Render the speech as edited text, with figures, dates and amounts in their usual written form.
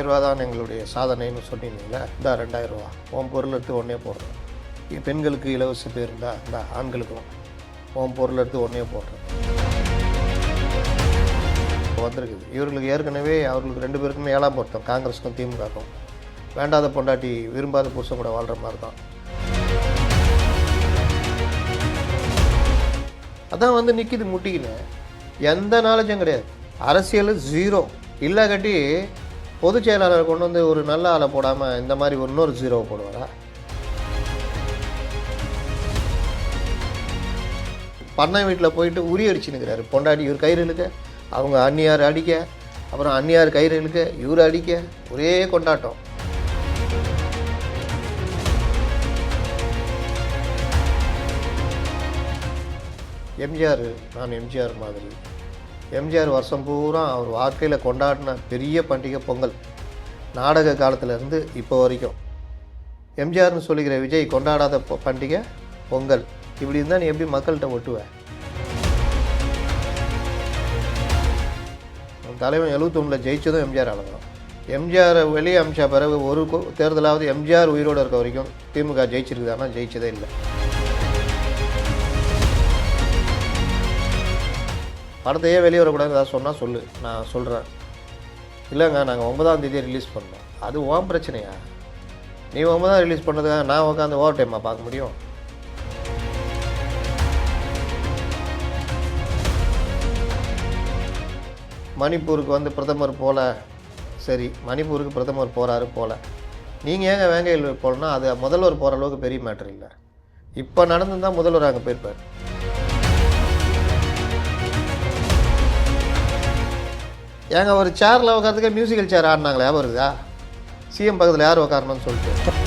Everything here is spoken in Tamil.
ரூபா தான் எங்களுடைய சாதனைன்னு சொன்னீங்களே, இந்த 2000 ரூபா உன் பொருள் எடுத்து ஒன்றே போடுறேன். பெண்களுக்கு இலவச பேர் இருந்தால் இந்த ஆண்களுக்கும் உன் பொருள் எடுத்து ஒன்றே போடுறேன் வந்திருக்குது. இவர்களுக்கு ஏற்கனவே அவர்களுக்கு 2 பேருக்குமே 7ஆம் பொருத்தம், காங்கிரஸுக்கும் திமுகவுக்கும். வேண்டாத பொண்டாட்டி விரும்பாத புருஷன் கூட வாழ்கிற மாதிரி தான். அதான் வந்து நிற்கிது முட்டிக்கின்னு. எந்த நாலேஜும் கிடையாது, அரசியல் ஜீரோ. இல்லை கட்டி பொதுச் செயலாளர் கொண்டு வந்து ஒரு நல்ல ஆளை போடாமல் இந்த மாதிரி இன்னொரு ஜீரோவை போடுவாரா? பண்ணை வீட்டில் போயிட்டு உரி அடிச்சுன்னுக்கிறாரு. பொண்டாட்டி இவர் கயிறு இழுக்க, அவங்க அந்நியார் அடிக்க, அப்புறம் அந்நியார் கயிறு இழுக்க, இவர் அடிக்க, ஒரே கொண்டாட்டம். எம்ஜிஆர், நான் எம்ஜிஆர் மாதிரி. எம்ஜிஆர் வருஷம் பூரா அவர் வாழ்க்கையில் கொண்டாடின பெரிய பண்டிகை பொங்கல். நாடக காலத்திலேருந்து இப்போ வரைக்கும் எம்ஜிஆர்னு சொல்லிக்கிற விஜய் கொண்டாடாத பண்டிகை பொங்கல். இப்படி இருந்தால் நீ எப்படி மக்கள்கிட்ட ஒட்டுவேன்? தலைவன் 71 ஜெயிச்சதும் எம்ஜிஆர் ஆளுதான். எம்ஜிஆரை வெளியே அமிச்சா பிறகு ஒரு தேர்தலாவது எம்ஜிஆர் உயிரோடு இருக்க வரைக்கும் திமுக ஜெயிச்சிருக்குதானா? ஜெயிச்சதே இல்லை. படத்தையே வெளியே வரக்கூடாது ஏதாவது சொன்னால் சொல்லு, நான் சொல்கிறேன். இல்லைங்க நாங்கள் 9ஆம் தேதி ரிலீஸ் பண்ணோம். அது உன் பிரச்சனையா? நீ 9ஆம் ரிலீஸ் பண்ணதுக்காக நான் உட்காந்து ஓவர் டைமாக பார்க்க முடியும்? மணிப்பூருக்கு வந்து பிரதமர் போல, சரி மணிப்பூருக்கு பிரதமர் போகிறாரு போல, நீங்கள் ஏங்க வேங்கையில் போகலன்னா அது முதல்வர் போகிற அளவுக்கு பெரிய மேட்ரு இல்லை. இப்போ நடந்துதான் முதல்வர் அங்கே போயிருப்பார். ஏங்க ஒரு சேரில் உட்காரத்துக்கே மியூசிக்கல் சேர் ஆடினாங்களே, ஞாபகம் இருக்குதா? சிஎம் பக்கத்தில் யார் உட்காரணும்னு சொல்லிட்டு.